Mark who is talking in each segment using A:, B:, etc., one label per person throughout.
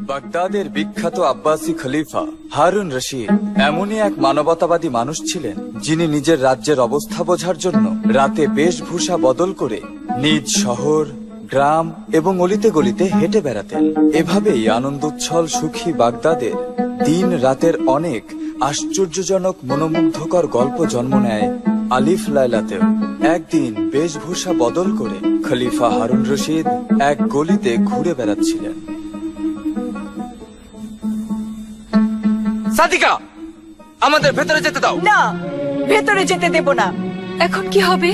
A: বাগদাদের বিখ্যাত আব্বাসী খলিফা হারুন রশিদ এমনই এক মানবতাবাদী মানুষ ছিলেন, যিনি নিজের রাজ্যের অবস্থা বোঝার জন্য রাতে বেশভূষা বদল করে নিজ শহর, গ্রাম এবং অলিতে গলিতে হেঁটে বেড়াতেন। এভাবেই আনন্দোচ্ছল সুখী বাগদাদের দিন রাতের অনেক আশ্চর্যজনক মনোমুগ্ধকর গল্প জন্ম নেয় আলিফ লায়লাতেও। একদিন বেশভূষা বদল করে খলিফা হারুন রশিদ এক গলিতে ঘুরে বেড়াচ্ছিলেন। সাদিকা, আমাদের ভেতরে যেতে দাও।
B: না, ভেতরে যেতে দেব না।
C: এখন কি হবে?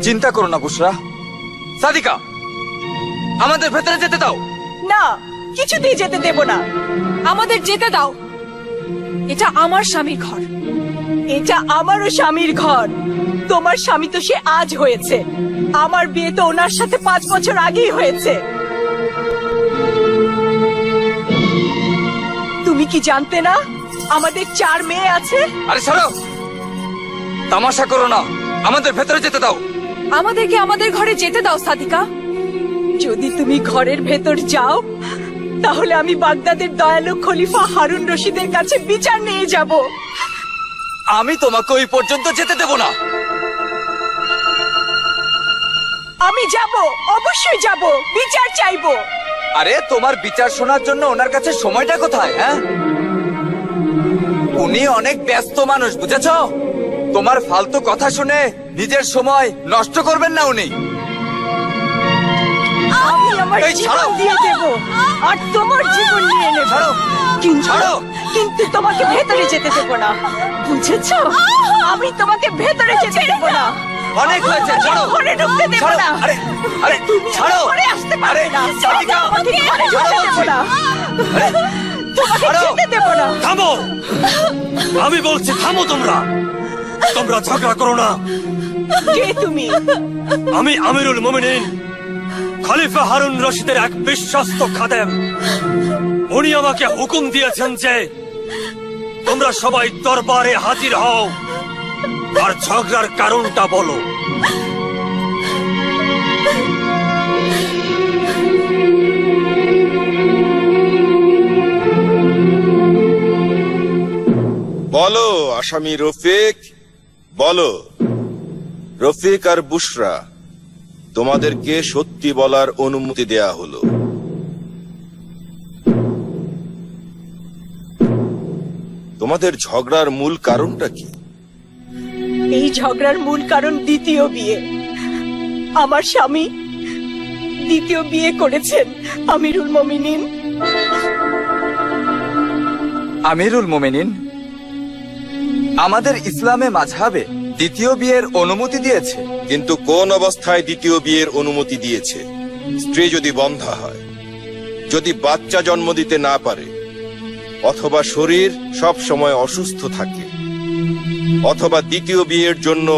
A: চিন্তা করো না বুশরা। সাদিকা, আমাদের ভেতরে যেতে দাও।
B: না, কিছুতেই যেতে দেব না।
C: আমাদের যেতে দাও। এটা আমার স্বামীর ঘর।
B: এটা আমারও স্বামীর ঘর। তোমার স্বামী তো সে আজ হয়েছে, আমার বিয়ে তো ওনার সাথে 5 বছর আগেই হয়েছে। তুমি কি জানতে না আমাদের 4 মেয়ে আছে?
A: আরে ছাড়ো, তামাশা করো না, আমাদের ভেতরে যেতে দাও।
C: আমাদেরকে আমাদের ঘরে যেতে দাও সাদিকা।
B: যদি তুমি ঘরের ভেতর যাও, তাহলে আমি বাগদাদের দয়ালু খলিফা হারুন রশিদের কাছে বিচার নিয়ে যাব।
A: আমি তোমাকে ওই পর্যন্ত যেতে দেব না।
B: আমি যাব, অবশ্যই যাব, বিচার চাইবো।
A: আরে তোমার বিচার শোনার জন্য ওনার কাছে সময়টা কোথায়? হ্যাঁ, উনি অনেক ব্যস্ত মানুষ, বুঝেছো? তোমার ফালতু কথা শুনে নিজের সময় নষ্ট করবেন না উনি।
B: আমি আমার
A: এই ছাড়ো।
B: জীবন দিয়ে দেব, আর তোমার জীবন নিয়ে নেব।
A: ছাড়ো, ছাড়ো।
B: কিন্তু তোমাকে ভেতরে যেতে দেব না, বুঝেছো? আমি তোমাকে ভেতরে যেতে দেব না।
A: অনেক হয়েছে, ছাড়ো।
B: ঘরে ঢুকতে দেব
A: ছাড়ো।
B: না।
A: আরে আরে
B: তুমি
A: ছাড়ো।
B: ঘরে আসতে পারবে
A: আরে,
B: না।
A: সাদিকা,
B: তোমাকে ঘরে
A: ছাড়ো
B: ঢুকতে দেব
A: বলছি।
B: না।
A: আরে,
B: তোমাকে
A: ছাড়ো।
B: যেতে দেব না।
D: থামো, আমি বলছি থামো। তোমরা তোমরা ঝগড়া করো না।
B: কে তুমি?
D: আমি আমিরুল মুমিনিন, খলিফা হারুন রশিদের এক বিশ্বস্ত খাদেম। উনি আমাকে হুকুম দিয়েছেন যে তোমরা সবাই দরবারে হাজির হও আর ঝগড়ার কারণটা বলো।
E: বলো আসামি রফিক, বলো। রফিক আর বুশরা, তোমাদেরকে সত্যি বলার অনুমতি দেয়া হলো। তোমাদের ঝগড়ার মূল কারণটা কি?
B: এই ঝগড়ার মূল কারণ দ্বিতীয় বিয়ে। আমার স্বামী দ্বিতীয় বিয়ে করেছেন। আমিরুল মুমিনিন।
A: আমিরুল মোমেনিন, আমাদের ইসলামে মাযহাবে দ্বিতীয় বিয়ের অনুমতি দিয়েছে।
E: কিন্তু কোন অবস্থায় দ্বিতীয় বিয়ের অনুমতি দিয়েছে? স্ত্রী যদি বন্ধ্যা হয়, যদি বাচ্চা জন্ম দিতে না পারে, অথবা শরীর সব সময় অসুস্থ থাকে, অথবা দ্বিতীয় বিয়ের জন্য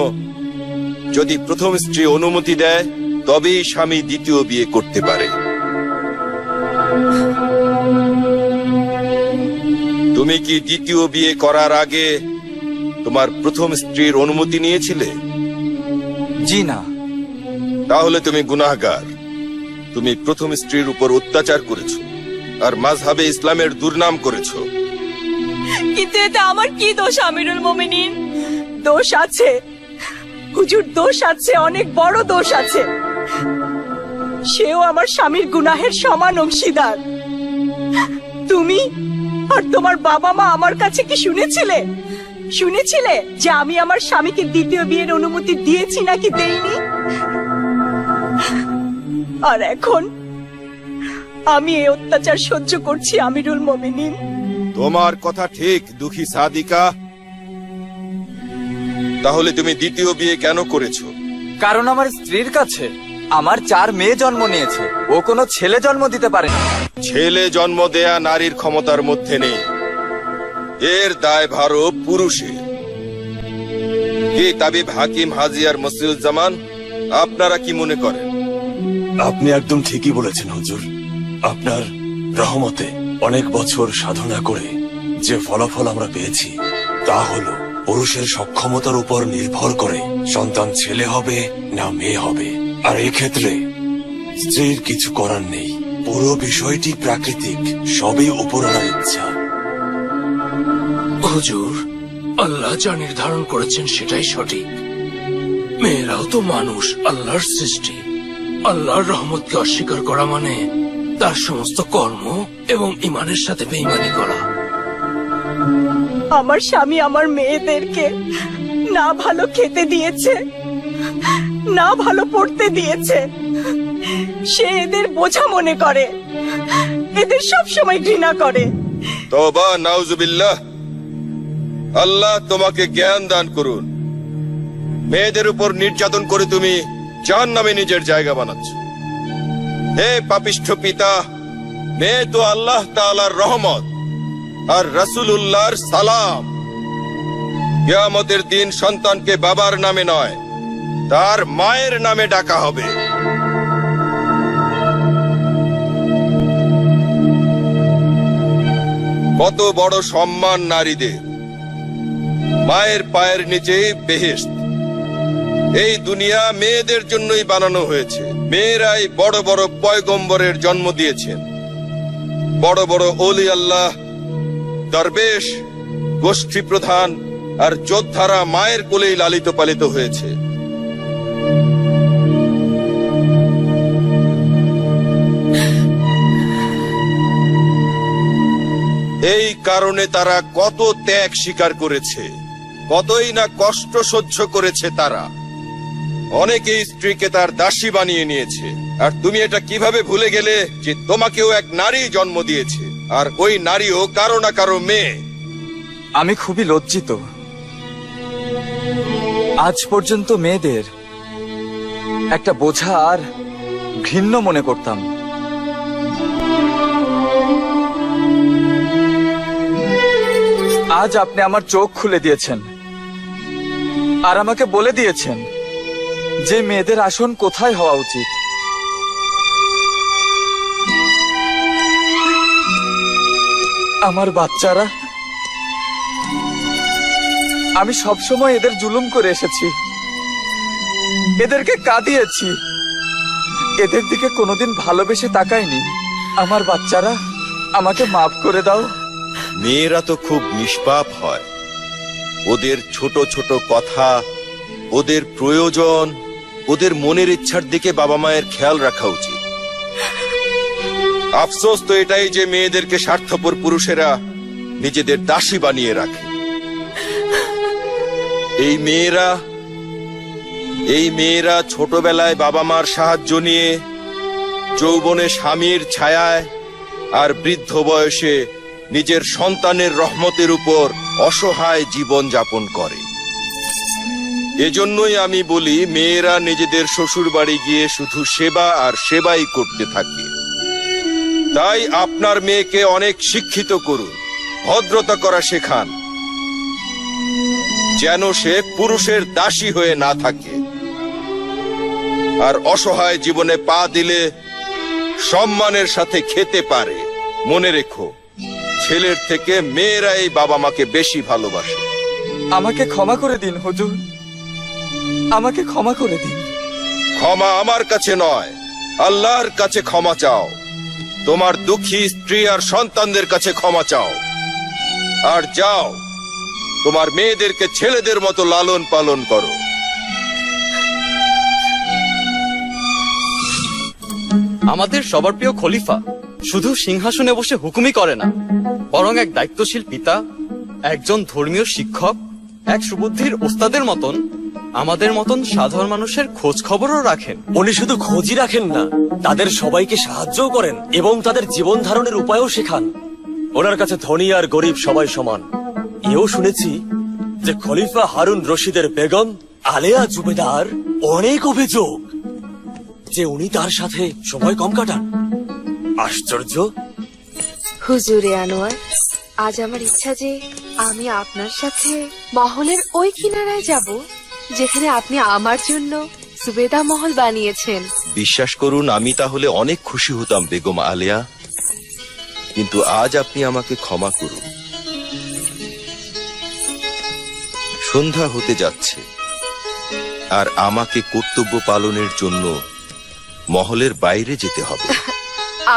E: যদি প্রথম স্ত্রী অনুমতি দেয়, তবেই স্বামী দ্বিতীয় বিয়ে করতে পারে। তুমি কি দ্বিতীয় বিয়ে করার আগে তোমার প্রথম স্ত্রীর অনুমতি নিয়েছিলে?
A: জি না।
E: তাহলে তুমি গুনাহগার। তুমি প্রথম স্ত্রীর উপর অত্যাচার করেছো আর মাযহাবে ইসলামের দুর্নাম করেছো।
B: কিন্তু এটা আমার কি দোষ আমিরুল মুমিনিন? দোষ আছে হুজুর, দোষ আছে, অনেক বড় দোষ আছে। সেও আমার স্বামীর গুনাহের সমান অংশীদার। তুমি আর তোমার বাবা মা আমার কাছে কি শুনেছিলে যে আমি আমার স্বামীকে দ্বিতীয় বিয়ের অনুমতি দিয়েছি নাকি দেইনি? আর এখন আমি এই অত্যাচার সহ্য করছি আমিরুল মুমিনিন।
E: তোমার কথা ঠিক দুঃখী সাদিকা। তাহলে তুমি দ্বিতীয় বিয়ে কেন করেছো?
A: কারণ আমার স্ত্রীর কাছে আমার 4 মেয়ে জন্ম নিয়েছে, ও কোনো ছেলে জন্ম দিতে পারে না।
E: ছেলে জন্ম দেয়া নারীর ক্ষমতার মধ্যে নেই, এর দায়ভারও পুরুষের। কে তাবিব হাকিম হাজি আর মসিউজ্জামান, আপনারা কি মনে করেন?
D: আপনি একদম ঠিকই বলেছেন হুজুর। আপনার রহমতে অনেক বছর সাধনা করে যে ফলাফল আমরা পেয়েছি, তা হলো পুরুষের সক্ষমতার উপর নির্ভর করে সন্তান ছেলে হবে না মেয়ে হবে। আর এক্ষেত্রে স্ত্রীর কিছু করার নেই।
F: পুরো বিষয়টি প্রাকৃতিক, সবই উপরওয়ালার ইচ্ছা।
G: হুজুর, আল্লাহ যা নির্ধারণ করেছেন সেটাই সঠিক। মেয়েরাও তো মানুষ, আল্লাহর সৃষ্টি। আল্লাহর রহমতকে অস্বীকার করা মানে তার সমস্ত কর্ম এবং ঈমানের সাথে বেঈমানি করা।
B: আমার স্বামী আমার মেয়েদেরকে না ভালো খেতে দিয়েছে, না ভালো পড়তে দিয়েছে। সে এদের বোঝা মনে করে, এদের সব সময় ঘৃণা করে।
E: তওবা, নাউজুবিল্লাহ। আল্লাহ তোমাকে জ্ঞান দান করুন। মেয়েদের উপর নির্যাতন করে তুমি জাহান্নামে নিজের জায়গা বানাচ্ছ। হে পাপিষ্ঠ পিতা, মেয়ে তো আল্লাহ তাআলার রহমত আর রাসূলুল্লাহর সালাম। কিয়ামতের দিন সন্তানকে বাবার নামে নয়, তার মায়ের নামে ডাকা হবে। কত বড় সম্মান নারীদের! মায়ের পায়ের নিচে বেহেশত। এই দুনিয়া মেয়েদের জন্যই বানানো হয়েছে। মেয়েরাই বড় বড় পয়গম্বরের জন্ম দিয়েছেন। বড় বড় ওলি আল্লাহ, দরবেশ, গোষ্ঠী প্রধান আর যোদ্ধারা মায়ের কোলেই লালিত পালিত হয়েছে। এই কারণে তারা কত ত্যাগ স্বীকার করেছে, কতই না কষ্ট সহ্য করেছে তারা। অনেকেই স্ত্রীকে তার দাসী বানিয়ে নিয়েছে। আর তুমি এটা কিভাবে ভুলে গেলে যে তোমাকেও এক নারী জন্ম দিয়েছে, আর ওই নারীও কারো না কারো মেয়ে?
A: আমি খুবই লজ্জিত। আজ পর্যন্ত মেয়েদের একটা বোঝা আর ঘৃণ্য মনে করতাম। আজ আপনি আমার চোখ খুলে দিয়েছেন আর আমাকে বলে দিয়েছেন যে মেয়েদের আসন কোথায় হওয়া উচিত। আমার বাচ্চারা, আমি সবসময় এদের জুলুম করে এসেছি, এদেরকে কাঁদিয়েছি, এদের দিকে কোনোদিন ভালোবেসে তাকাইনি। আমার বাচ্চারা, আমাকে মাফ করে দাও।
E: মেয়েরা তো খুব নিষ্পাপ হয়। ওদের ছোট ছোট কথা, ওদের প্রয়োজন, ওদের মনের ইচ্ছার দিকে বাবা মায়ের খেয়াল রাখা উচিত। আফসোস তো এটাই যে মেয়েদেরকে স্বার্থপর পুরুষেরা নিজেদের দাসী বানিয়ে রাখে। এই মেয়েরা ছোটবেলায় বাবা মার সাহায্য নিয়ে, যৌবনে স্বামীর ছায়ায়, আর বৃদ্ধ বয়সে নিজের সন্তানের রহমতের উপর অসহায় জীবন যাপন করে। এজন্যই আমি বলি, মেয়েরা নিজেদের শ্বশুর বাড়ি গিয়ে শুধু সেবা আর সেবাই করতে থাকে। তাই আপনার মেয়েকে অনেক শিক্ষিত করুন, ভদ্রতা করা শেখান, যেন সে পুরুষের দাসী হয়ে না থাকে। আর অসহায় জীবনে পা দিলে সম্মানের সাথে খেতে পারে। মনে রেখো, ছেলের থেকে মেয়েরাই বাবা মাকে বেশি ভালোবাসে।
A: আমাকে ক্ষমা করে দিন হুজুর, আমাকে ক্ষমা করে দিন।
E: ক্ষমা আমার কাছে নয়, আল্লাহর কাছে ক্ষমা চাও। তোমার দুঃখী স্ত্রী আর সন্তানদের কাছে ক্ষমা চাও। আর যাও, তোমার মেয়েদেরকে ছেলেদের মতো লালন পালন করো।
H: আমাদের সবার প্রিয় খলিফা শুধু সিংহাসনে বসে হুকুমই করে না, বরং এক দায়িত্বশীল পিতা, একজন ধর্মীয় শিক্ষক, এক সুবুদ্ধির ওস্তাদের মতন আমাদের মতন সাধারণ মানুষের খোঁজ খবরও রাখেন।
D: উনি শুধু খোঁজই রাখেন না, তাদের সবাইকে সাহায্যও করেন এবং তাদের জীবন ধারণের উপায়ও শেখান। ওনার কাছে ধনী আর গরিব সবাই সমান। এও শুনেছি যে খলিফা হারুন রশিদের বেগম আলেয়া জুবেদার অনেক অভিযোগ যে উনি তার সাথে সময় কম কাটান। আশ্চর্য।
C: হুজুরে আনোয়ার, আজ আমার ইচ্ছা যে আমি আপনার সাথে মহলের ওই কিনারায় যাব যেখানে আপনি আমার জন্য সুবেদা মহল বানিয়েছেন।
E: বিশ্বাস করুন, আমি তাহলে অনেক খুশি হতাম বেগম আলেয়া, কিন্তু আজ আপনি আমাকে ক্ষমা করুন। সন্ধ্যা হতে যাচ্ছে আর আমাকে কর্তব্য পালনের জন্য মহলের বাইরে যেতে হবে।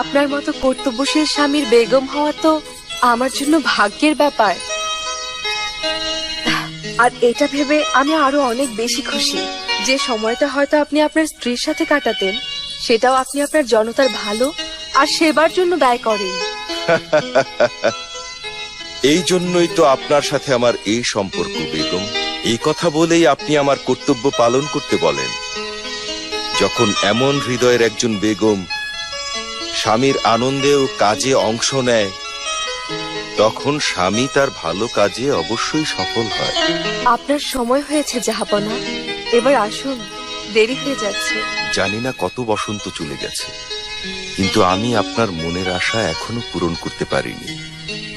C: আপনার মতো কর্তব্যশীল স্বামীর বেগম হওয়া তো আমার জন্য ভাগ্যের ব্যাপার। আর এটা ভেবে আমি আরো অনেক বেশি খুশি যে সময়টা হয়তো আপনি আপনার স্ত্রীর সাথে কাটাতেন সেটাও আপনি আপনার জনতার ভালো আর সেবার জন্য ব্যয় করেন।
E: এই জন্যই তো আপনার সাথে আমার এই সম্পর্ক বেগম। এই কথা বলেই আপনি আমার কর্তব্য পালন করতে বলেন। যখন এমন হৃদয়ের একজন বেগম স্বামীর আনন্দে ও কাজে অংশ নেয়, তখন স্বামী তার ভালো কাজে অবশ্যই সফল হয়।
C: আপনার সময় হয়েছে জাহাপনা, এবার আসুন, দেরি হয়ে যাচ্ছে।
E: জানি না কত বসন্ত চলে গেছে, কিন্তু আমি আপনার মনের আশা এখনো পূরণ করতে পারিনি।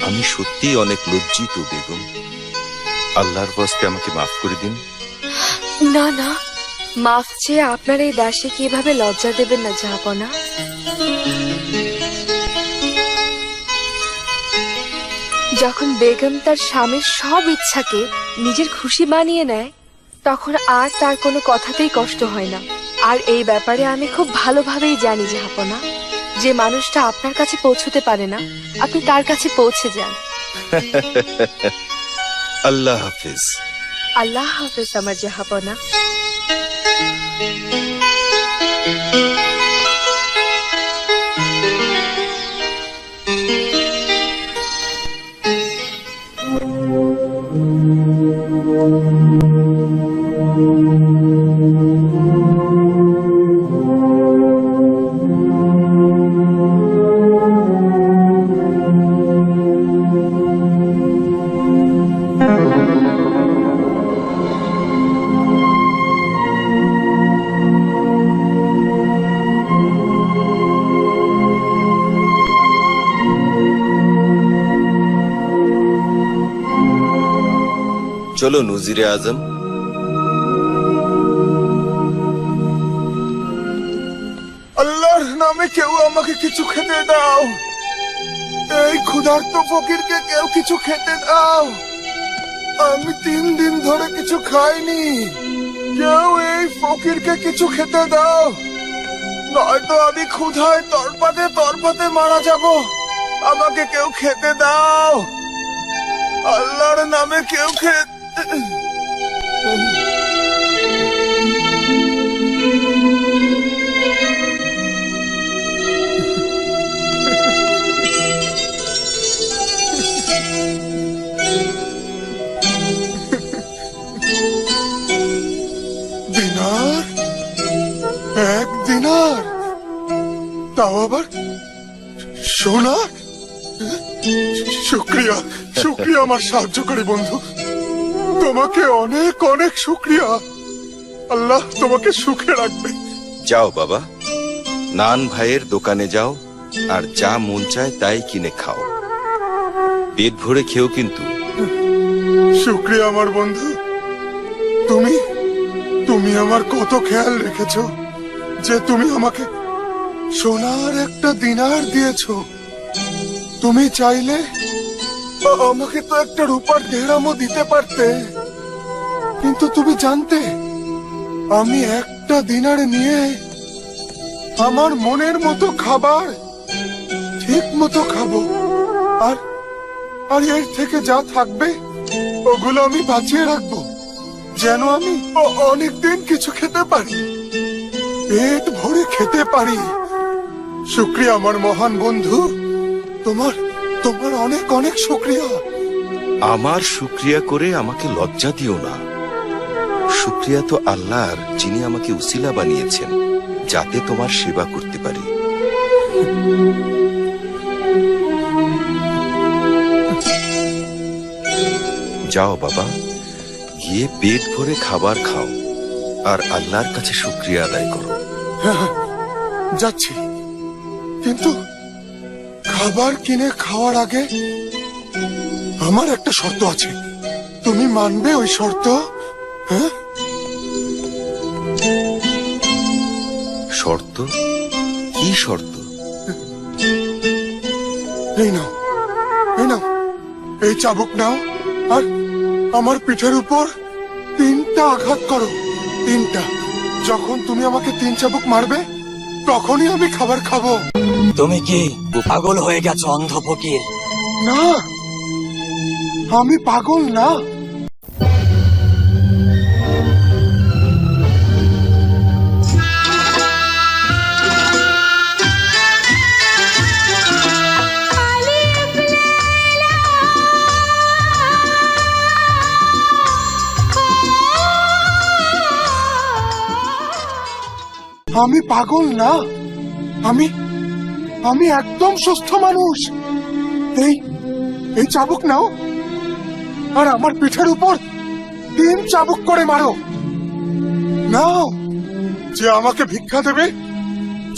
E: আমি সত্যিই অনেক লজ্জিত বেগম। আল্লাহর ওয়াস্তে আমাকে মাফ করে দিন।
C: না না, মাফ চেয়ে আপনার এই দাসে কিভাবে লজ্জা দেবেন না জাহাপনা। যখন বেগম তার স্বামীর সব ইচ্ছাকে নিজের খুশি বানিয়ে নেয় তখন আর তার কোনো কথাতেই কষ্ট হয় না। আর এই ব্যাপারে আমি খুব ভালোভাবেই জানি জাহাপনা, যে মানুষটা আপনার কাছে পৌঁছতে পারে না আপনি তার কাছে পৌঁছে যান।
E: আল্লাহ হাফেজ।
C: আল্লাহ হাফেজ আমার জাহাপনা।
E: চলো নজিরে আজম।
I: আল্লাহর নামে কেউ আমাকে কিছু খেতে দাও। এই ক্ষুধার্ত ফকিরকে কেউ কিছু খেতে দাও। আমি 3 দিন ধরে কিছু খাইনি। কেউ এই ফকিরকে কিছু খেতে দাও, নয়তো আমি ক্ষুধায় তরপাতে মারা যাব। আমাকে কেউ খেতে দাও। আল্লাহর নামে কেউ খেতে। দিনার, 1 দিনার, তাও আবার সোনা। শুক্রিয়া, শুক্রিয়া আমার সাহায্যকারী বন্ধু। তোমাকে অনেক অনেক শুক্রিয়া। আল্লাহ তোমাকে সুখে রাখবে।
E: যাও বাবা, নান ভাইয়ের দোকানে যাও আর যা মন চায় তাই কিনে খাও। পেট ভরে খেও কিন্তু।
I: শুক্রিয়া আমার বন্ধু। তুমি আমার কত খেয়াল রেখেছো যে তুমি আমাকে সোনার একটা দিনার দিয়েছো। তুমি চাইলে আমাকে তো একটা রূপার দেড়ামও দিতে পারতে, কিন্তু তুমি জানতে আমি একটা দিনার নিয়ে আমার মনের মতো খাবার ঠিক মতো খাবো। আর এর থেকে যা থাকবে ওগুলো আমি বাঁচিয়ে রাখবো, যেন আমি অনেকদিন কিছু খেতে পারি, পেট ভরে খেতে পারি। শুক্রিয়া আমার মহান বন্ধু। তোমার অনেক অনেক শুক্রিয়া।
E: আমার শুক্রিয়া করে আমাকে লজ্জা দিও না। শুক্রিয়া তো আল্লাহর, যিনি আমাকে উসিলা বানিয়েছেন যাতে তোমার সেবা করতে পারি। যাও বাবা, গিয়ে পেট ভরে খাবার খাও আর আল্লাহর কাছে শুক্রিয়া আদায় করো।
I: যাচ্ছি, কিন্তু খাবার কিনে খাওয়ার আগে আমার একটা শর্ত আছে। তুমি মানবে ওই শর্ত? হ্যাঁ?
E: শর্ত? কি শর্ত?
I: এই নাও, এই চাবুক নাও আর আমার পিঠের উপর 3টা আঘাত করো। 3টা। যখন তুমি আমাকে 3 চাবুক মারবে তখনই আমি খাবার খাবো।
D: তুমি কি পাগল হয়ে গেছো অন্ধ ফকির?
I: না, আমি পাগল না। আমি পাগল না, আমি আমি একদম সুস্থ মানুষ। এই এই চাবুক নাও, আর আমার পিঠের উপর 3 চাবুক করে মারো। নাও, যে আমাকে ভিক্ষা দেবে,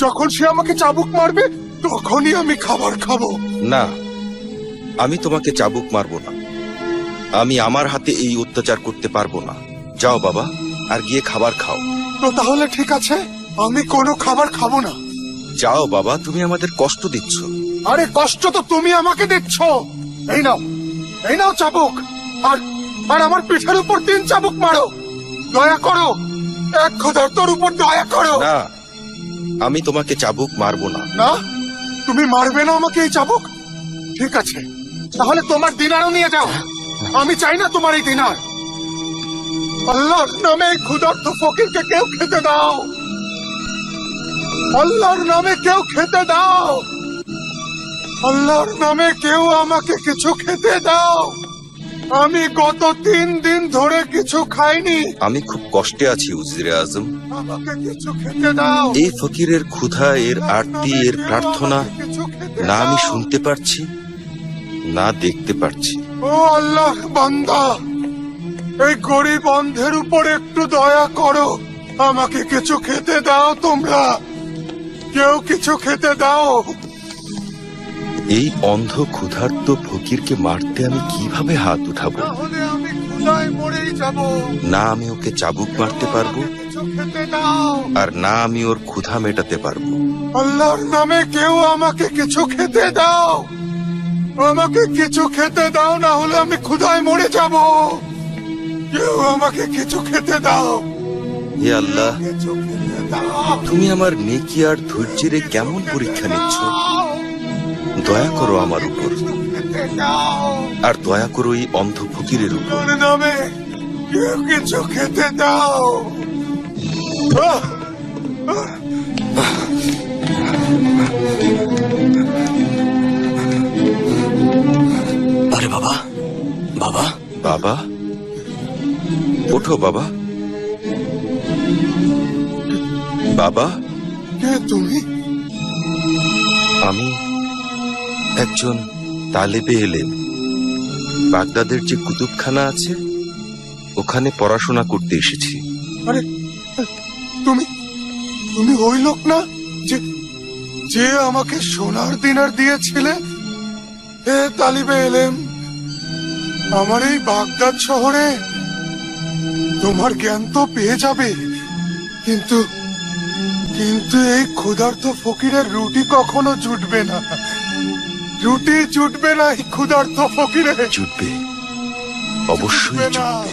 I: যখন সে আমাকে চাবুক মারবে তখনই আমি খাবার খাবো।
E: না, আমি তোমাকে চাবুক মারবো না। আমি আমার হাতে এই অত্যাচার করতে পারবো না। যাও বাবা, আর গিয়ে খাবার খাও।
I: তো তাহলে ঠিক আছে, আমি কোনো খাবার খাবো না।
E: যাও বাবা, তুমি আমাদের কষ্ট দিচ্ছ।
I: আরে কষ্ট তো তুমি আমাকে দিচ্ছ। এই নাও, এই নাও চাবুক, আর আর আমার পিঠের উপর 3 চাবুক মারো। দয়া করো, এক খোদার তোর উপর দয়া করো।
E: না, আমি তোমাকে চাবুক মারবো না।
I: না, তুমি মারবে না আমাকে এই চাবুক? ঠিক আছে, তাহলে তোমার দিনারও নিয়ে যাও। আমি চাই না তোমার এই দিনার। আল্লাহর নামে এই ক্ষুধার্ত ফকিরকে কেউ খেতে দাও। আল্লাহর নামে কেউ খেতে দাও। আল্লাহর নামে কেউ আমাকে কিছু খেতে দাও। আমি গত 3 দিন ধরে কিছু খাইনি।
E: আমি খুব কষ্টে আছি উজিরে আজম।
I: আমাকে কিছু খেতে দাও।
E: এই ফকিরের ক্ষুধা, এর আরতি, এর প্রার্থনা
I: কিছু খেতে
E: না আমি
I: দাও।
E: শুনতে পারছি, না দেখতে পারছি।
I: ও আল্লাহ বান্দা, এই গরিব অন্ধের উপর একটু দয়া করো। আমাকে কিছু খেতে দাও। তোমরা কেউ কিছু খেতে দাও।
E: এই অন্ধ ক্ষুধার্ত ফকিরকে মারতে আমি কিভাবে হাত উঠাবো?
I: তাহলে আমি ক্ষুধায় মরেই যাব।
E: না আমি ওকে চাবুক মারতে পারবো,
I: কিছু খেতে দাও।
E: আর না আমি ওর ক্ষুধা মেটাতে পারবো।
I: আল্লাহর নামে কেউ আমাকে কিছু খেতে দাও। আমাকে কিছু খেতে দাও, না হলে আমি ক্ষুধায় মরে যাব। কেউ আমাকে কিছু খেতে দাও।
E: হে আল্লাহ,
I: কিছু খেতে দাও।
E: তুমি আমার নেকি আর ধৈর্যের কেমন পরীক্ষা নিচ্ছ? দয়া করো আমার উপর,
I: খেতে দাও।
E: আর দয়া করো এই অন্ধ ফকিরের উপর।
I: আল্লাহর নামে কেউ কিছু খেতে দাও। আহ!
D: আরে বাবা, বাবা,
E: বাবা, ওঠো বাবা। বাবা,
I: কে তুমি?
E: আমি একজন তালেবে এলেম। বাগদাদের যে কুতুবখানা আছে, ওখানে পড়াশোনা করতে এসেছি।
I: আরে তুমি তুমি ওই লোক না যে যে আমাকে সোনার দিনার দিয়েছিলে? হে তালিবে এলেম, আমার এই বাগদাদ শহরে তোমার জ্ঞান তো পেয়ে যাবে, কিন্তু কিন্তু এই ক্ষুধার্ত ফকিরের রুটি কখনো জুটবে না। রুটি জুটবে না এই ক্ষুধার্ত ফকিরের।
E: জুটবে, অবশ্যই জুটবে।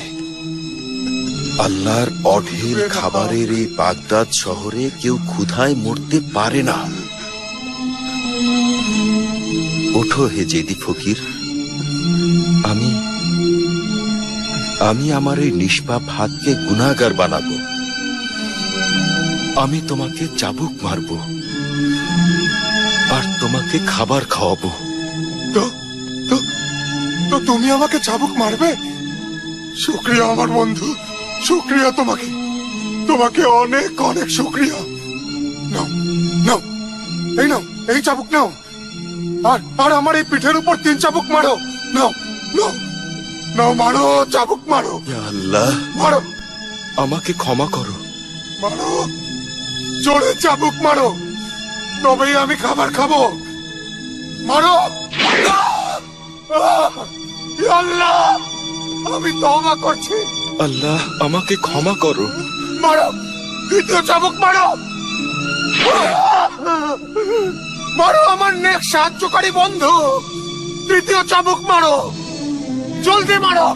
E: আল্লাহর অঢেল খাবারের এই বাগদাদ শহরে কেউ ক্ষুধায় মরতে পারে না। ওঠো হে জেদি ফকির, আমি আমি আমার এই নিষ্পাপ হাতকে গুনাহগার বানাবো। আমি তোমাকে চাবুক মারবো, আর তোমাকে খাবার খাওয়াবো।
I: তো তো তো তুমি আমাকে চাবুক মারবে? শুক্রিয়া আমার বন্ধু, শুক্রিয়া তোমাকে, তোমাকে অনেক অনেক শুক্রিয়া। নাও নাও, এই নাও, এই চাবুক নাও, আর আর আমার এই পিঠের উপর 3 চাবুক মারো। নাও নাও নাও, মারো, চাবুক মারো,
E: ইয়া আল্লাহ,
I: মারো
E: আমাকে ক্ষমা করো।
I: মারো, জোরে চাবুক মারো, তবেই আমি খাবার খাবো। মারো। ইয়া আল্লাহ, আমি তওবা করছি।
E: আল্লাহ, আমাকে ক্ষমা করো।
I: মারো, দ্বিতীয় চাবুক মারো। মারো আমার নেক সাহায্যকারী বন্ধু, তৃতীয় চাবুক মারো, জলদি মারো।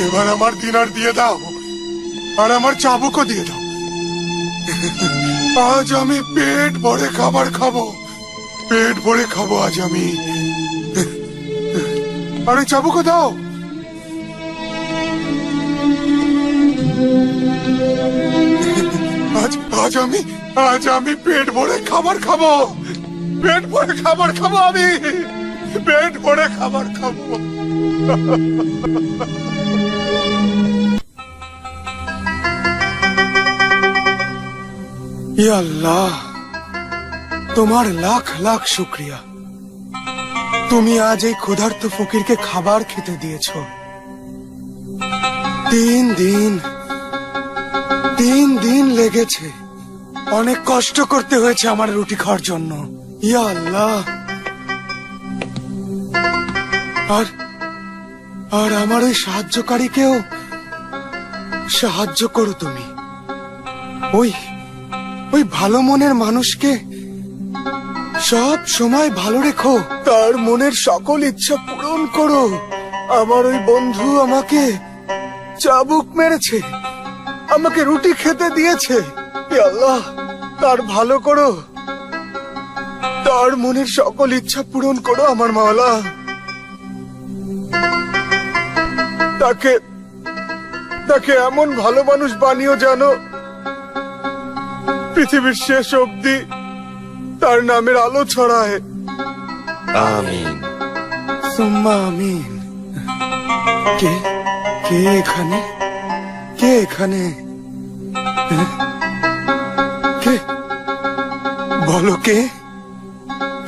I: এবার আমার দিনার দিয়ে দাও, আর আমার চাবুকও দিয়ে দাও। আজ আমি পেট ভরে খাবার খাবো, পেট ভরে খাবো আজ আমি। আরে চাবুকও দাও। আজ আমি পেট ভরে খাবার খাবো, পেট ভরে খাবার খাবো আমি, পেট ভরে খাবার খাবো। ইয়া আল্লাহ, তোমার লাখ লাখ শুক্রিয়া। তুমি আজ এই ক্ষুধার্ত ফকিরকে খাবার খেতে দিয়েছ। 3 দিন লেগেছে, অনেক কষ্ট করতে হয়েছে আমার রুটি খাওয়ার জন্য। ইয়া আল্লাহ, আর আমার ওই সাহায্যকারীকেও সাহায্য করো তুমি। ওই ভালো মনের মানুষকে সব সময় ভালো রেখো, তার মনের সকল ইচ্ছা পূরণ করো। আমার ওই বন্ধু আমাকে চাবুক মেরেছে, আমাকে রুটি খেতে দিয়েছে। হে আল্লাহ, তার ভালো করো, তার মনের সকল ইচ্ছা পূরণ করো আমার মাওলা। তাকে এমন ভালো মানুষ বানিও জানো পৃথিবীর শেষ অবধি তার নামের আলো ছড়ায়।
E: আমিন।
I: সুম্মা আমিন। কে এখানে? কে এখানে? কে? বলো কে?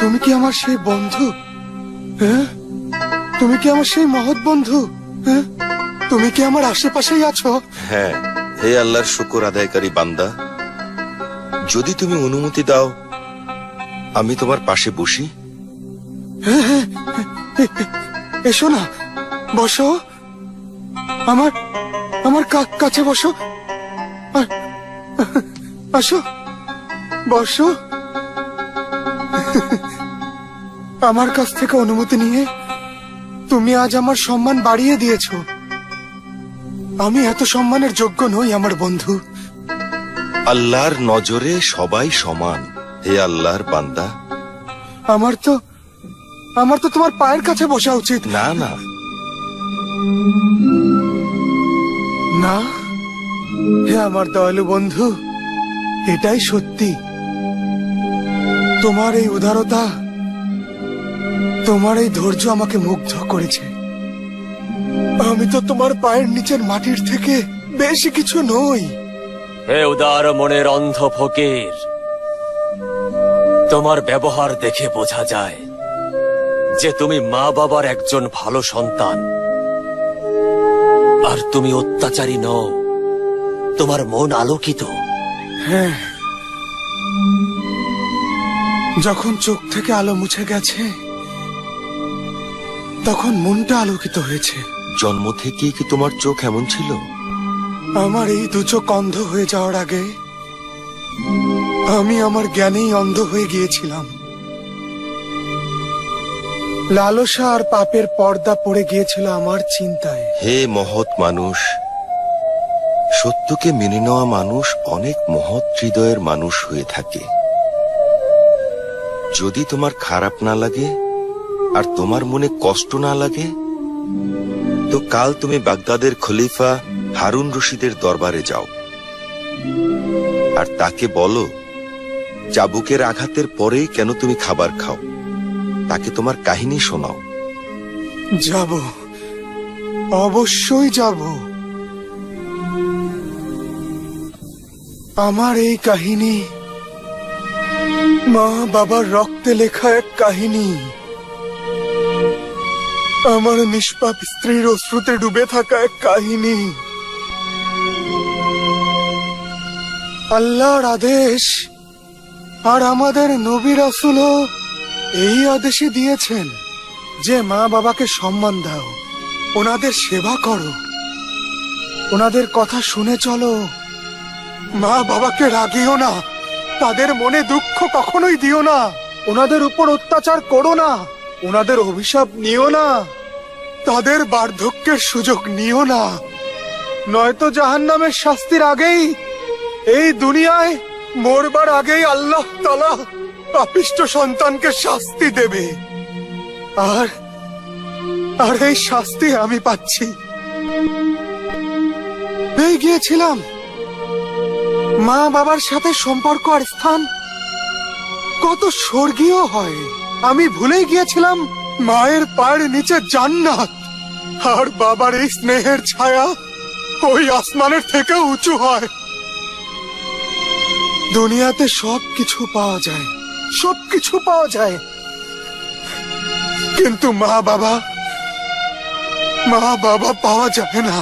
I: তুমি কি আমার সেই বন্ধু? হ্যাঁ, তুমি কি আমার সেই মহৎ বন্ধু? হ্যাঁ, তুমি কি আমার আশেপাশেই আছো?
E: হ্যাঁ, হে আল্লাহর শুকর আদায়কারী বান্দা, যদি তুমি অনুমতি দাও আমি তোমার পাশে বসি।
I: এসো না, বসো, আমার কাছে বসো। আসো, বসো। আমার কাছ থেকে অনুমতি নিয়ে তুমি আজ আমার সম্মান বাড়িয়ে দিয়েছ। আমি এত সম্মানের যোগ্য নই আমার বন্ধু।
E: আল্লাহর নজরে সবাই সমান, হে আল্লাহর বান্দা।
I: আমার তো তোমার পায়ের কাছে বসা উচিত।
E: না না
I: না, হে আমার দয়ালু বন্ধু, এটাই সত্যি। তোমার এই উদারতা, তোমার এই ধৈর্য আমাকে মুগ্ধ করেছে। আমি তো তোমার পায়ের নিচের মাটির থেকে বেশি কিছু নই।
D: হে উদার মনের অন্ধ ফকির, তোমার ব্যবহার দেখে বোঝা যায় যে তুমি মা বাবার একজন ভালো সন্তান, আর তুমি অত্যাচারী নও, তোমার মন আলোকিত।
I: হ্যাঁ, যখন চোখ থেকে আলো মুছে গেছে তখন মনটা আলোকিত হয়েছে।
E: জন্ম থেকেই কি তোমার চোখ এমন ছিল?
I: আমার এই দু চোখ অন্ধ হয়ে যাওয়ার আগে আমি আমার জ্ঞানেই অন্ধ হয়ে গিয়েছিলাম। লালসা আর পাপের পর্দা পড়ে গিয়েছিল আমার চিন্তায়।
E: হে মহৎ মানুষ, সত্যকে মেনে নেওয়া মানুষ অনেক মহৎ হৃদয়ের মানুষ হয়ে থাকে। যদি তোমার খারাপ না লাগে আর তোমার মনে কষ্ট না লাগে, তো কাল তুমি বাগদাদের খলিফা হারুন রশিদের দরবারে যাও, আর তাকে বলো চাবুকের আঘাতের পরেই কেন তুমি খাবার খাও, তাকে তোমার কাহিনী শোনাও।
I: যাব, অবশ্যই যাব। আমার এই কাহিনী মা বাবার রক্তে লেখা এক কাহিনী। আমার নিষ্পাপ স্ত্রীর অশ্রুতে ডুবে থাকা এক কাহিনী। আল্লাহর আদেশ, আর আমাদের নবী রাসূলও এই আদেশই দিয়েছেন যে মা বাবাকে সম্মান দাও, ওনাদের সেবা করো, ওনাদের কথা শুনে চলো। মা বাবাকে রাগিও না, তাদের মনে দুঃখ কখনোই দিও না, ওনাদের উপর অত্যাচার করো না। ওনাদের অভিশাপ নিও না, তাদের বার্ধক্যের সুযোগ নিও না, নয়তো জাহান্নামের শাস্তির আগেই, এই দুনিয়ায় মরবার আগেই আল্লাহ তাআলা পাপিষ্ঠ সন্তানকে শাস্তি দেবে। আর আর এই শাস্তি আমি পাচ্ছি। পেয়ে গিয়েছিলাম মা বাবার সাথে সম্পর্ক আর স্থান কত স্বর্গীয় হয়। আমি ভুলেই গিয়েছিলাম মায়ের পায়ের নিচে জান্নাত, আর বাবার এই স্নেহের ছায়া ওই আসমানের থেকে উঁচু হয়। দুনিয়াতে সবকিছু পাওয়া যায়, সবকিছু পাওয়া যায়, কিন্তু মা বাবা পাওয়া যায় না।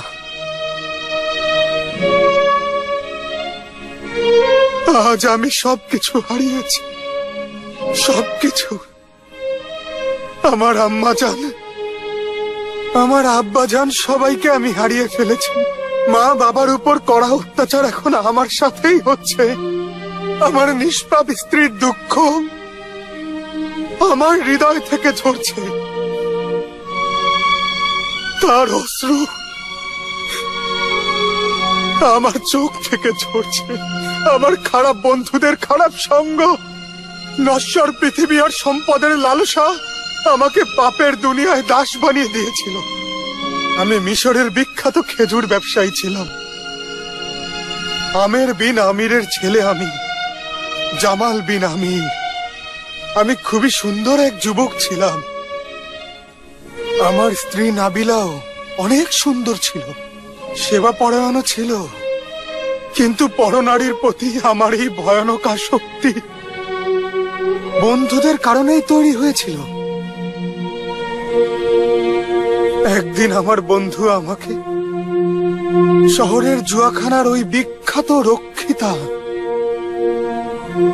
I: আজ আমি সবকিছু হারিয়েছি, সবকিছু। আমার আম্মা জান, আমার আব্বা জান, সবাইকে আমি হারিয়ে ফেলেছি। মা বাবার উপর কড়া অত্যাচার এখন আমার সাথেই হচ্ছে। আমার নিষ্পাপ স্ত্রীর দুঃখ আমার হৃদয় থেকে ঝরছে, তার অশ্রু আমার চোখ থেকে ঝরছে। আমার খারাপ বন্ধুদের খারাপ সঙ্গ, নশ্বর পৃথিবী আর সম্পদের লালসা আমাকে পাপের দুনিয়ায় দাস বানিয়ে দিয়েছিল। আমি মিশরের বিখ্যাত খেজুর ব্যবসায়ী ছিলাম। আমের বিন আমিরের ছেলে আমি, জামাল বিন আমির। আমি খুবই সুন্দর এক যুবক ছিলাম। আমার স্ত্রী নাবিলাও অনেক সুন্দর ছিল, সেবা পরায়ণ ছিল, কিন্তু পরনারীর প্রতি আমার এই ভয়ানক আসক্তি বন্ধুদের কারণেই তৈরি হয়েছিল। একদিন আমার বন্ধু আমাকে শহরের জুয়াখানার ওই বিখ্যাত রক্ষিতা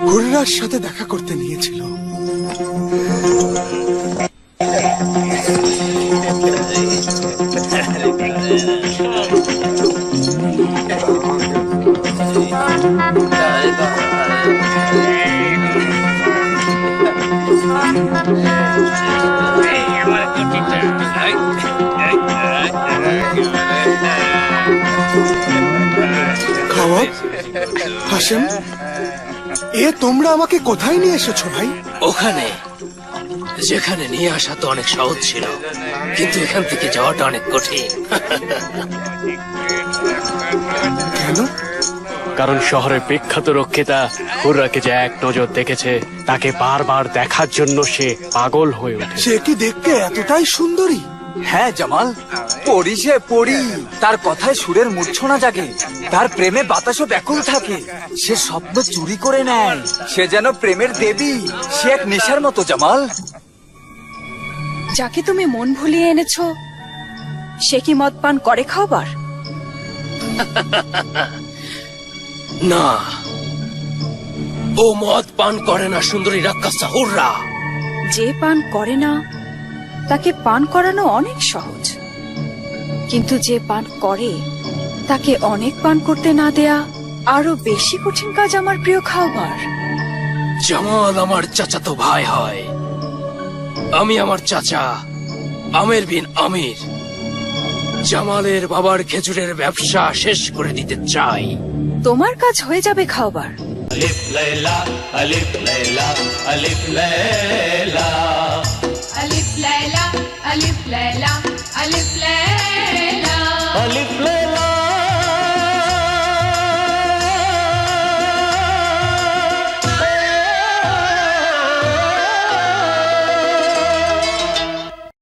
I: হুররার সাথে দেখা করতে নিয়েছিল। খাওয়া হাসেম, তোমরা আমাকে কোথায় নিয়ে এসেছো ভাই?
G: ওখানে, যেখানে নিয়ে আসা তো অনেক সহজ ছিল, কিন্তু এখান থেকে যাওয়াটা অনেক কঠিন।
I: কেন?
J: কারণ শহরের বিখ্যাত রক্ষিতা হুররাকে যে এক নজর দেখেছে, তাকে বারবার দেখার জন্য সে পাগল হয়ে ওঠে।
I: সে কি দেখতে এতটাই সুন্দরী?
A: হ্যাঁ জামাল, পড়ি সে পড়ি। তার কথায় সুরের মূর্ছনা জাগে, তার প্রেমে বাতাসও ব্যাকুল থাকে। সে স্বপ্ন চুরি করে নেয়, সে যেন প্রেমের দেবী। সে এক নেশার মতো জামাল।
B: যাকে তুমি মন ভুলিয়ে এনেছো, সে কি মদ পান করে খাবার?
G: না, ও মদ পান করে না সুন্দরী রাক্ষসা হুররা।
B: যে পান করে না তাকে পান করানো অনেক সহজ, কিন্তু যে পান করে তাকে অনেক পান করতে না দেয়া আরো বেশি কঠিন কাজ আমার প্রিয় খাবার।
G: জামাল আমার চাচাতো ভাই হয়। আমি আমার চাচা আমের বিন আমির জামালের বাবার খেজুরের ব্যবসা শেষ করে দিতে চাই।
B: তোমার কাজ হয়ে যাবে খাবার।
K: अलिफ लैला अलिफ लैला अलिफ लैला अलिफ लैला अलिफ लैला अलिफ लैला अलिफ